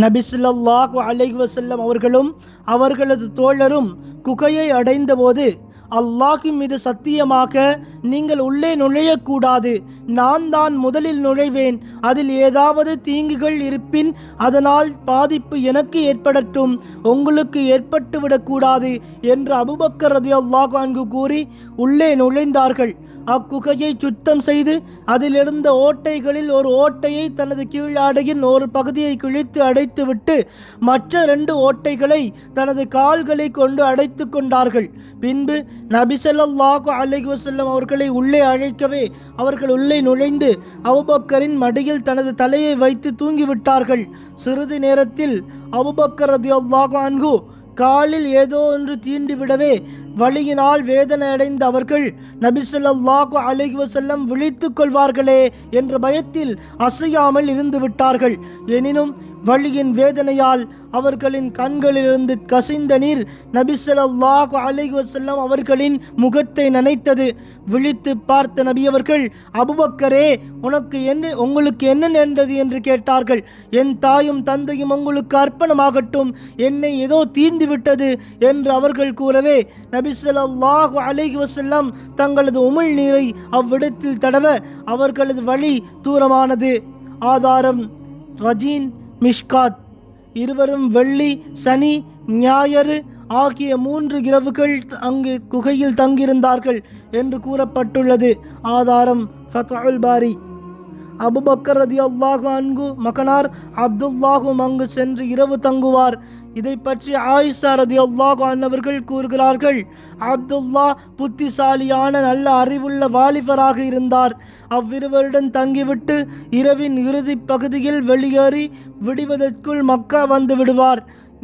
நபி ஸல்லல்லாஹு அலைஹி வஸல்லம் அவர்களும் அவர்களது தோழரும் குகையை அடைந்தபோது, அல்லாஹ்வின் மீது சத்தியமாக நீங்கள் உள்ளே நுழையக்கூடாது, நான் தான் முதலில் நுழைவேன், அதில் ஏதாவது தீங்குகள் இருப்பின் அதனால் பாதிப்பு எனக்கு ஏற்படட்டும், உங்களுக்கு ஏற்பட்டுவிடக்கூடாது என்று அபூபக்கர் ரலியல்லாஹு அன்ஹு கூறி உள்ளே நுழைந்தார்கள். அக்குகையை சுத்தம் செய்து அதிலிருந்த ஓட்டைகளில் ஒரு ஓட்டையை தனது கீழாடையின் ஒரு பகுதியை கிழித்து அடைத்துவிட்டு மற்ற 2 ஓட்டைகளை தனது கால்களை கொண்டு அடைத்து கொண்டார்கள். பின்பு நபி ஸல்லல்லாஹு அலைஹி வஸல்லம் அவர்களை உள்ளே அழைக்கவே அவர்கள் உள்ளே நுழைந்து அபூபக்கரின் மடியில் தனது தலையை வைத்து தூங்கிவிட்டார்கள். சிறிது நேரத்தில் அபூபக்கர் ரலியல்லாஹு அன்ஹு காலில் ஏதோ ஒன்று தீண்டிவிடவே வலியினால் வேதனை அடைந்த அவர்கள் நபி ஸல்லல்லாஹு அலைஹி வஸல்லம் விழித்துக் கொள்வார்களே என்ற பயத்தில் அசையாமல் இருந்து விட்டார்கள். எனினும் வலியின் வேதனையால் அவர்களின் கண்களிலிருந்து கசிந்த நீர் நபி ஸல்லல்லாஹு அலைஹி வஸல்லம் அவர்களின் முகத்தை நனைத்தது. விழித்து பார்த்த நபி அவர்கள், அபூபக்கரே, உங்களுக்கு என்ன நேர்ந்தது என்று கேட்டார்கள். என் தாயும் தந்தையும் உங்களுக்கு அர்ப்பணமாகட்டும், என்னை ஏதோ தீர்ந்து விட்டது என்று அவர்கள் கூறவே நபி ஸல்லல்லாஹு அலைஹி வஸல்லம் தங்களது உமிழ் நீரை அவ்விடத்தில் தடவ அவர்களது வலி தூரமானது. ஆதாரம் ரஜீன் மிஷ்காத். இருவரும் வெள்ளி, சனி, ஞாயிறு ஆகிய 3 இரவுகள் அங்கு குகையில் தங்கியிருந்தார்கள் என்று கூறப்பட்டுள்ளது. ஆதாரம் ஃபத்ஹுல் பாரி. அபூபக்கர் ரலியல்லாஹு அன்ஹு மகனார் அப்துல்லாஹும் அங்கு சென்று இரவு தங்குவார். இதை பற்றி ஆயிஷா ரலியல்லாஹு அன்ஹா அவர்கள் கூறுகிறார்கள், அப்துல்லா புத்திசாலியான நல்ல அறிவுள்ள வாலிபராக இருந்தார். அவ்விருவருடன் தங்கிவிட்டு இரவின் இறுதி பகுதியில் வெளியேறி விடுவதற்குள் மக்கா வந்து விடுவார்.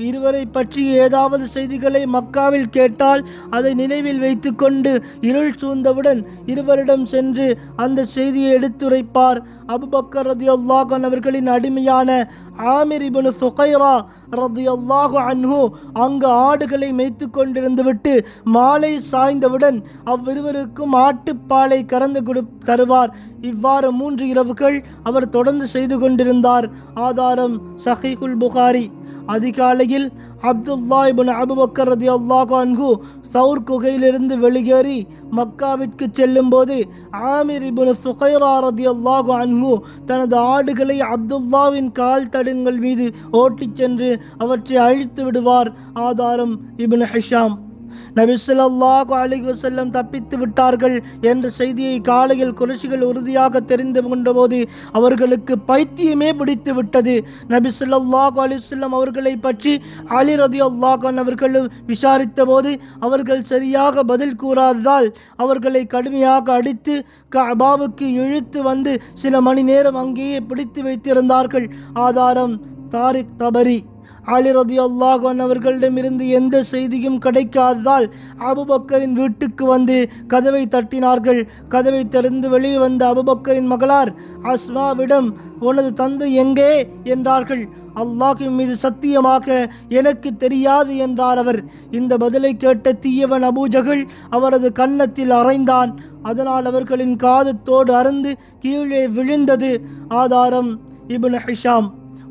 இருவரை பற்றி ஏதாவது செய்திகளை மக்காவில் கேட்டால் அதை நினைவில் வைத்து கொண்டு இருள் சூழ்ந்தவுடன் இருவரிடம் சென்று அந்த செய்தியை எடுத்துரைப்பார். அபூபக்கர் ரலியல்லாஹு அன்ஹு அவர்களின் அடிமையான ஆமிர் இப்னு ஃபுகைரா ரலியல்லாஹு அன்ஹு அங்கு ஆடுகளை மேய்த்து கொண்டிருந்து விட்டு மாலை சாய்ந்தவுடன் அவ்விருவருக்கும் ஆட்டுப்பாலை கறந்து தருவார். இவ்வாறு 3 இரவுகள் அவர் தொடர்ந்து செய்து கொண்டிருந்தார். ஆதாரம் ஸஹீஹுல் புகாரி. அதிகாலையில் அப்துல்லா இப்னு அபூபக்கர் ரலியல்லாஹு அன்ஹு சௌர் குகையிலிருந்து வெளியேறி மக்காவிற்கு செல்லும் போது ஆமிர் இப்னு ஃபுகைரா ரலியல்லாஹு அன்ஹு தனது ஆடுகளை அப்துல்லாவின் கால் தடங்கள் மீது ஓட்டிச் சென்று அவற்றை அழித்து விடுவார். ஆதாரம் இப்னு ஹிஷாம். நபி ஸல்லல்லாஹு அலைஹி வஸல்லம் தப்பித்து விட்டார்கள் என்ற செய்தியை காலையில் குறைஷிகள் உறுதியாக தெரிந்து கொண்டபோது அவர்களுக்கு பைத்தியமே பிடித்து விட்டது. நபி ஸல்லல்லாஹு அலைஹி வஸல்லம் அவர்களை பற்றி அலி ரலியல்லாஹு அன்ஹு அவர்கள் விசாரித்த போது அவர்கள் சரியாக பதில் கூறாததால் அவர்களை கடுமையாக அடித்து கஅபாவுக்கு இழுத்து வந்து சில மணி நேரம் அங்கேயே பிடித்து வைத்திருந்தார்கள். ஆதாரம் தாரிக் தபரி. அலி ரலியல்லாஹு அன்ஹு அவர்களிடமிருந்து எந்த செய்தியும் கிடைக்காததால் அபூபக்கரின் வீட்டுக்கு வந்து கதவை தட்டினார்கள். கதவை திறந்து வெளியே வந்த அபூபக்கரின் மகளார் அஸ்மாவிடம், உனது தந்தை எங்கே என்றார்கள். அல்லாஹ்வின் மீது சத்தியமாக எனக்கு தெரியாது என்றார் அவர். இந்த பதிலை கேட்ட தீயவன் அபூஜஹல் அவரது கன்னத்தில் அறைந்தான். அதனால் அவர்களின் காது தோடு அறுந்து கீழே விழுந்தது. ஆதாரம் இப்னு ஹிஷாம்.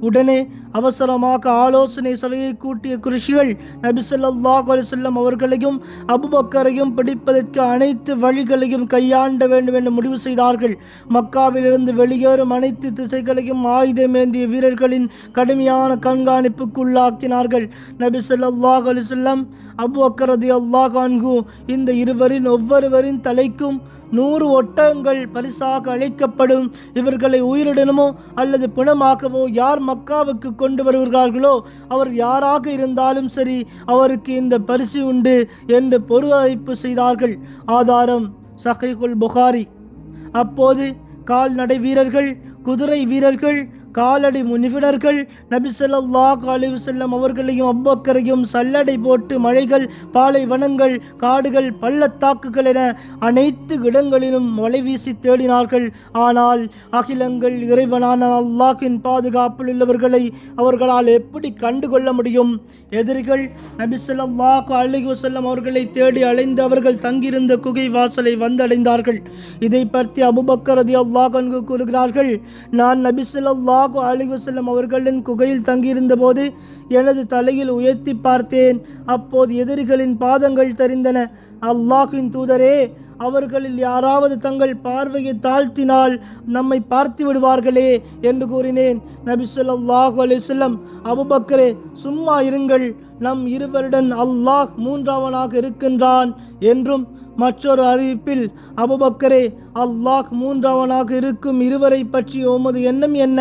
உடனே அவசரமாக ஆலோசனை சபையை கூட்டிய குறைஷிகள் நபி ஸல்லல்லாஹு அலைஹி வஸல்லம் அவர்களையும் அபூபக்கரையும் பிடிப்பதற்கு அனைத்து வழிகளையும் கையாண்ட வேண்டும் என்று முடிவு செய்தார்கள். மக்காவிலிருந்து வெளியேறும் அனைத்து திசைகளையும் ஆயுதமேந்திய வீரர்களின் கடுமையான கண்காணிப்புக்குள்ளாக்கினார்கள். நபி ஸல்லல்லாஹு அலைஹி வஸல்லம் அபூபக்கர் ரலியல்லாஹு அன்ஹு இந்த இருவரின் ஒவ்வொருவரின் தலைக்கும் 100 ஒட்டகங்கள் பரிசாக அளிக்கப்படும். இவர்களை உயிருடனமோ அல்லது பிணமாகவோ யார் மக்காவுக்கு கொண்டு வருகிறார்களோ அவர் யாராக இருந்தாலும் சரி அவருக்கு இந்த பரிசு உண்டு என்று பொறுப்பளிப்பு செய்தார்கள். ஆதாரம் ஸஹீஹுல் புகாரி. அப்போது கால்நடை வீரர்கள், குதிரை வீரர்கள், காலடி நிபுணர்கள் நபி ஸல்லல்லாஹு அலைஹி வஸல்லம் அவர்களையும் அபூபக்கரையும் சல்லடை போட்டு மலைகள், பாலைவனங்கள், காடுகள், பள்ளத்தாக்குகள் என அனைத்து இடங்களிலும் வலை வீசி தேடினார்கள். ஆனால் அகிலங்கள் இறைவனான அல்லாஹ்வின் பாதுகாப்பில் உள்ளவர்களை அவர்களால் எப்படி கண்டுகொள்ள முடியும்? எதிரிகள் நபி ஸல்லல்லாஹு அலைஹி வஸல்லம் அவர்களை தேடி அலைந்து அவர்கள் தங்கியிருந்த குகை வாசலை வந்தடைந்தார்கள். இதை பற்றி அபூபக்கர் ரலியல்லாஹு அன்ஹு கூறுகிறார்கள், நான் நபி ஸல்லல்லாஹு ஸல்லல்லாஹு அலைஹி வஸல்லம் அவர்களின் குகையில் தங்கியிருந்த போது எனது தலையில் உயர்த்தி பார்த்தேன். அப்போது எதிரிகளின் பாதங்கள் தெரிந்தன. அல்லாஹ்வின் தூதரே, அவர்களில் யாராவது தங்கள் பார்வையை தாழ்த்தினால் நம்மை பார்த்து விடுவார்களே என்று கூறினேன். நபி ஸல்லல்லாஹு அலைஹி வஸல்லம், அபூபக்கரே சும்மா இருங்கள், நம் இருவருடன் அல்லாஹ் மூன்றாவனாக இருக்கின்றான் என்றும், மற்றொரு அறிவிப்பில், அபூபக்கரே, அல்லாஹ் மூன்றாவனாக இருக்கும் இருவரை பற்றி உமது எண்ணம் என்ன?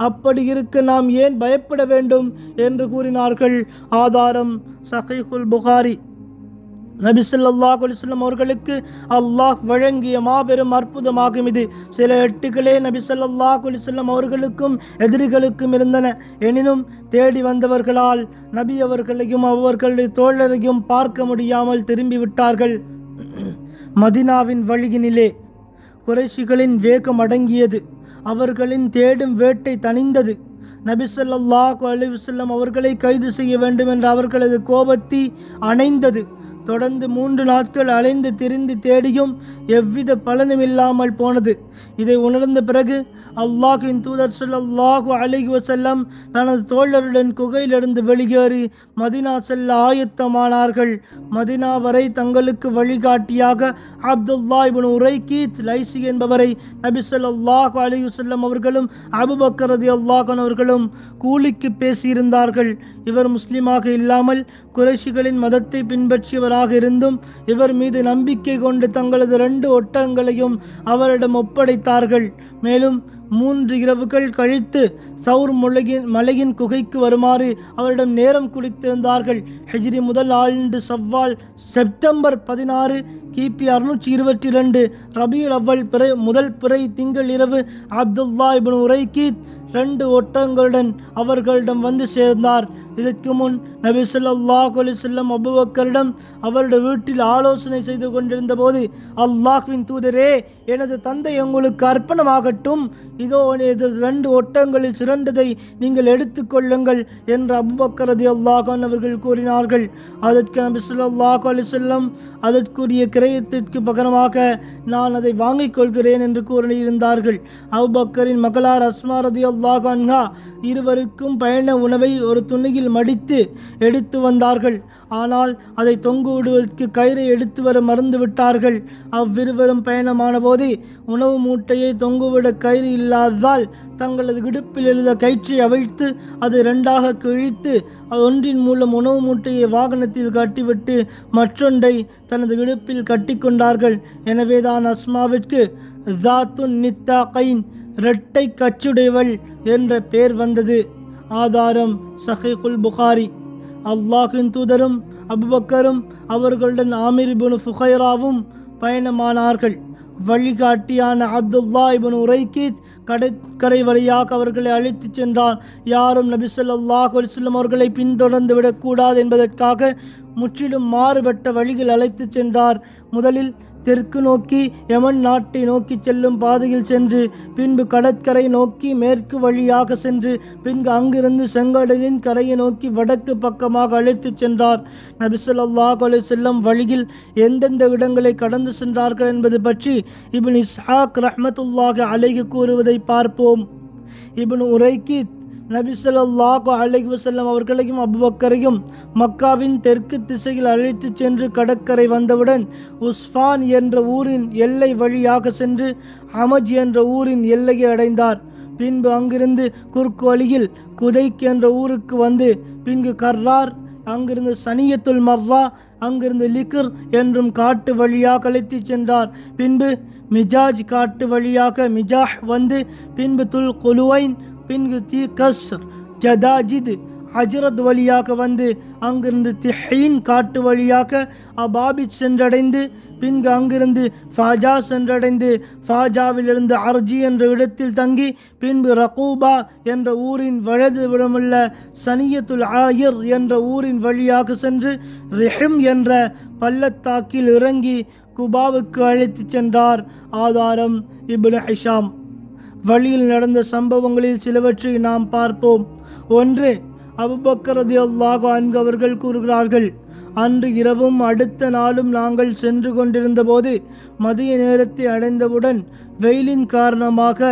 அப்படி இருக்க நாம் ஏன் பயப்பட வேண்டும் என்று கூறினார்கள். ஆதாரம் சஹீஹுல் புகாரி. நபி ஸல்லல்லாஹு அலைஹி வஸல்லம் அவர்களுக்கு அல்லாஹ் வழங்கிய மாபெரும் அற்புதமாகும் இது. சில எட்டுகளே நபி ஸல்லல்லாஹு அலைஹி வஸல்லம் அவர்களுக்கும் எதிரிகளுக்கும் இருந்தன. எனினும் தேடி வந்தவர்களால் நபி அவர்களையும் அவர்களுடைய தோழரையும் பார்க்க முடியாமல் திரும்பிவிட்டார்கள். மதினாவின் வழியினிலே குறைஷிகளின் வேகம் அடங்கியது. அவர்களின் தேடும் வேட்டை தணிந்தது. நபி ஸல்லல்லாஹு அலைஹி வஸல்லம் அவர்களை கைது செய்ய வேண்டும் என்ற அவர்களது கோபத்தை அணைந்தது. தொடர்ந்து 3 நாட்கள் அலைந்து திரிந்து தேடியும் எவ்வித பலனும் இல்லாமல் போனது. இதை உணர்ந்த பிறகு அல்லாஹ்வின் தூதர் ஸல்லல்லாஹு அலைஹி வஸல்லம் தனது தோழருடன் குகையிலிருந்து வெளியேறி மதினா செல்ல ஆயத்தமானார்கள். மதினா வரை தங்களுக்கு வழிகாட்டியாக அப்துல்லா இப்னு உரைகீத் லைசி என்பவரை நபி ஸல்லல்லாஹு அலைஹி வஸல்லம் அவர்களும் அபூபக்கர் ரலியல்லாஹு அன்ஹு அவர்களும் கூலிக்கு பேசியிருந்தார்கள். இவர் முஸ்லிமாக இல்லாமல் குறைஷிகளின் மதத்தை பின்பற்றியவராக இருந்தும் இவர் மீது நம்பிக்கை கொண்டு தங்களது 2 ஒட்டகங்களையும் அவரிடம் ஒப்படைத்தார்கள். மேலும் 3 இரவுகள் கழித்து சௌர் மலையின் குகைக்கு வருமாறு அவரிடம் நேரம் குறித்திருந்தார்கள். ஹிஜ்ரி முதல் ஆண்டு சவ்வால் செப்டம்பர் 16 கிபி 622 ரபியுல் அவ்வல் முதல் பிறை திங்கள் இரவு அப்துல்லா இப்னு உரைகீத் 2 ஒட்டகங்களுடன் அவர்களிடம் வந்து சேர்ந்தார். இதற்கு முன் நபி ஸல்லல்லாஹு அலைஹி வஸல்லம் அபூபக்கரிடம் அவருடைய வீட்டில் ஆலோசனை செய்து கொண்டிருந்த போது, அல்லாஹ்வின் தூதரே, எனது தந்தை உங்களுக்கு அர்ப்பணமாகட்டும், இதோ 2 ஒட்டகங்களில் சிறந்ததை நீங்கள் எடுத்துக்கொள்ளுங்கள் என்று அபூபக்கர் ரலியல்லாஹு அன்ஹு அவர்கள் கூறினார்கள். அதற்கு நபி ஸல்லல்லாஹு அலைஹி வஸல்லம் அதற்குரிய கிரயத்திற்கு பகரமாக நான் அதை வாங்கிக் கொள்கிறேன் என்று கூறியிருந்தார்கள். அபூபக்கரின் மகளார் அஸ்மா ரலியல்லாஹு அன்ஹா இருவருக்கும் பயண உணவை ஒரு துணியில் மடித்து எடுத்து வந்தார்கள். ஆனால் அதை தொங்கு விடுவதற்கு கயிறை எடுத்து வர மறந்துவிட்டார்கள். அவ்விருவரும் பயணமான போது உணவு மூட்டையை தொங்குவிட கயிறு இல்லாததால் தங்களது இடுப்பில் எழுத கயிற்றை அவிழ்த்து அதை 2ஆக கிழித்து ஒன்றின் மூலம் உணவு மூட்டையை வாகனத்தில் கட்டிவிட்டு மற்றொன்றை தனது இடுப்பில் கட்டி கொண்டார்கள். எனவேதான் அஸ்மாவிற்கு ஜாத்துன் நித்தாகைன், இரட்டை கச்சுடையவள் என்ற பெயர் வந்தது. ஆதாரம் சஹீஹுல் புகாரி. அல்லாஹ்வின் தூதரும் அபூபக்கரும் அவர்களுடன் ஆமிர் இப்னு ஃபுகைராவும் பயணமானார்கள். வழிகாட்டியான அப்துல்லா இப்னு உரைகீத் கடற்கரை வழியாக அவர்களை அழைத்து சென்றார். யாரும் நபி ஸல்லல்லாஹு அலைஹி வஸல்லம் அவர்களை பின்தொடர்ந்து விடக்கூடாது என்பதற்காக முற்றிலும் மாறுபட்ட வழிகள் அழைத்து சென்றார். முதலில் தெற்கு நோக்கி யமன் நாட்டை நோக்கி செல்லும் பாதையில் சென்று பின்பு கடற்கரை நோக்கி மேற்கு வழியாக சென்று பின்பு அங்கிருந்து செங்கடலின் கரையை நோக்கி வடக்கு பக்கமாக அழைத்து சென்றார். நபி ஸல்லல்லாஹு அலைஹி வஸல்லம் வழியில் எந்தெந்த இடங்களை கடந்து சென்றார்கள் என்பது பற்றி இப்னு இஸ்ஹாக் ரஹ்மத்துல்லாஹி அலைஹி கூறுவதை பார்ப்போம். இப்னு உரைகீத் நபி ஸல்லல்லாஹு அலைஹி வஸல்லம் அவர்களையும் அபூபக்கரையும் மக்காவின் தெற்கு திசையில் அழைத்து சென்று கடற்கரை வந்தவுடன் உஸ்ஃபான் என்ற ஊரின் எல்லை வழியாக சென்று ஹமஜ் என்ற ஊரின் எல்லையை அடைந்தார். பின்பு அங்கிருந்து குறுக்கு வழியில் குதைக் என்ற ஊருக்கு வந்து பின்பு கர்ரார், அங்கிருந்து சனியத்துல் மர்ரா, அங்கிருந்து லிக்ர் என்றும் காட்டு வழியாக அழைத்து சென்றார். பின்பு மிஜாஜ் காட்டு வழியாக மிஜாஹ் வந்து பின்பு துல் குலுவைன், பின்பு தி கஸ்ர், ஜதாஜித், ஹஜ்ரத் வழியாக வந்து அங்கிருந்து திஹீன் காட்டு வழியாக அபாபித் சென்றடைந்து பின்பு அங்கிருந்து ஃபாஜா சென்றடைந்து ஃபாஜாவிலிருந்து அர்ஜி என்ற இடத்தில் தங்கி பின்பு ரகூபா என்ற ஊரின் வலது விடமுள்ள சனியத்துல் ஆயிர் என்ற ஊரின் வழியாக சென்று ரிஹிம் என்ற பள்ளத்தாக்கில் இறங்கி குபாவுக்கு அழைத்து சென்றார். ஆதாரம் இப்னு ஹிஷாம். வழியில் நடந்த சம்பவங்களில் சிலவற்றை நாம் பார்ப்போம். 1. அபூபக்கர் ரலியல்லாஹு அன்ஹு அவர்கள் கூறுகிறார்கள், அன்று இரவும் அடுத்த நாளும் நாங்கள் சென்று கொண்டிருந்த போது மதிய நேரத்தை அடைந்தவுடன் வெயிலின் காரணமாக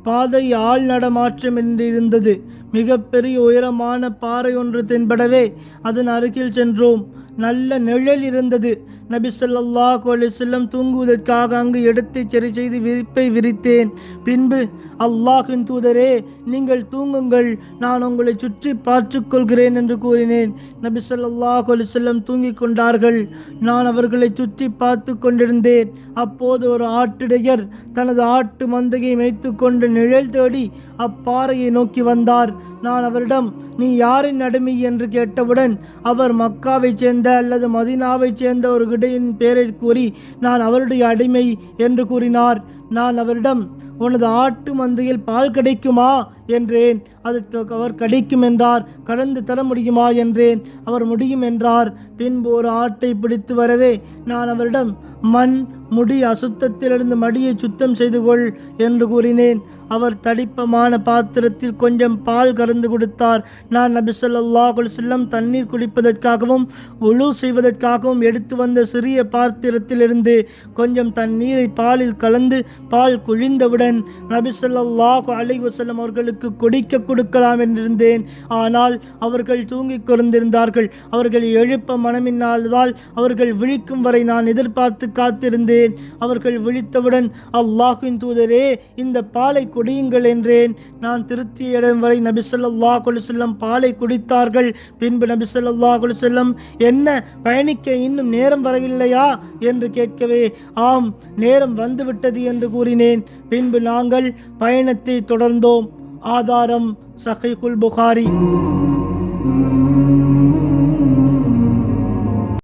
பாதை ஆள் நடமாற்றம் என்றிருந்தது. மிகப்பெரிய உயரமான பாறை ஒன்று தென்படவே அதன் அருகில் சென்றோம். நல்ல நிழல் இருந்தது. நபி ஸல்லல்லாஹு அலைஹி வஸல்லம் தூங்குவதற்காக அங்கு இடத்தை சரி செய்து விரிப்பை விரித்தேன். பின்பு, அல்லாஹ்வின் தூதரே, நீங்கள் தூங்குங்கள், நான் உங்களை சுற்றி பார்த்து கொள்கிறேன் என்று கூறினேன். நபி ஸல்லல்லாஹு அலைஹி வஸல்லம் தூங்கிக் கொண்டார்கள். நான் அவர்களை சுற்றி பார்த்து கொண்டிருந்தேன். அப்போது ஒரு ஆட்டிடையர் தனது ஆட்டு மந்தையை மேய்த்து கொண்டு நிழல் தேடி அப்பாறையை நோக்கி வந்தார். நான் அவரிடம், நீ யாரின் அடிமை என்று கேட்டவுடன் அவர் மக்காவைச் சேர்ந்த அல்லது மதீனாவைச் சேர்ந்த ஒரு கிடையின் பெயரை கூறி நான் அவருடைய அடிமை என்று கூறினார். நான் அவரிடம், உனது ஆட்டு மந்தையில் பால் கிடைக்குமா என்றேன். அதற்கு அவர் கிடைக்கும் என்றார். கடந்து தர முடியுமா என்றேன். அவர் முடியும் என்றார். பின்பு ஒரு ஆட்டை பிடித்து வரவே நான் அவரிடம், மண் முடி அசுத்தத்திலிருந்து மடியை சுத்தம் செய்து கொள் என்று கூறினேன். அவர் தடிப்பமான பாத்திரத்தில் கொஞ்சம் பால் கறந்து கொடுத்தார். நான் நபி ஸல்லல்லாஹு அலைஹி வஸல்லம் தண்ணீர் குடிப்பதற்காகவும் உழு செய்வதற்காகவும் எடுத்து வந்த சிறிய பாத்திரத்திலிருந்து கொஞ்சம் தண்ணீரை பாலில் கலந்து பால் குழிந்தவுடன் நபி ஸல்லல்லாஹு அலைஹி வஸல்லம் அவர்களுக்கு குடிக்க கொடுக்கலாம் என்றிருந்தேன். ஆனால் அவர்கள் தூங்கிக் கொண்டிருந்தார்கள். அவர்கள் எழுப்ப மனமின்னால்தால் அவர்கள் விழிக்கும் வரை நான் எதிர்பார்த்து காத்திருந்தேன். அவர்கள் விழித்தவுடன், அல்லாஹ்வின் தூதரே, இந்த பாலை குடியுங்கள் என்றேன். நான் திருத்திய இடம் வரை நபி ஸல்லல்லாஹு அலைஹி வஸல்லம் பாலை குடித்தார்கள். பின்பு நபி ஸல்லல்லாஹு அலைஹி வஸல்லம், என்ன பயணிக்க இன்னும் நேரம் வரவில்லையா என்று கேட்கவே, ஆம், நேரம் வந்துவிட்டது என்று கூறினேன். பின்பு நாங்கள் பயணத்தை தொடர்ந்தோம். ஆதாரம் சஹீஹுல் புகாரி.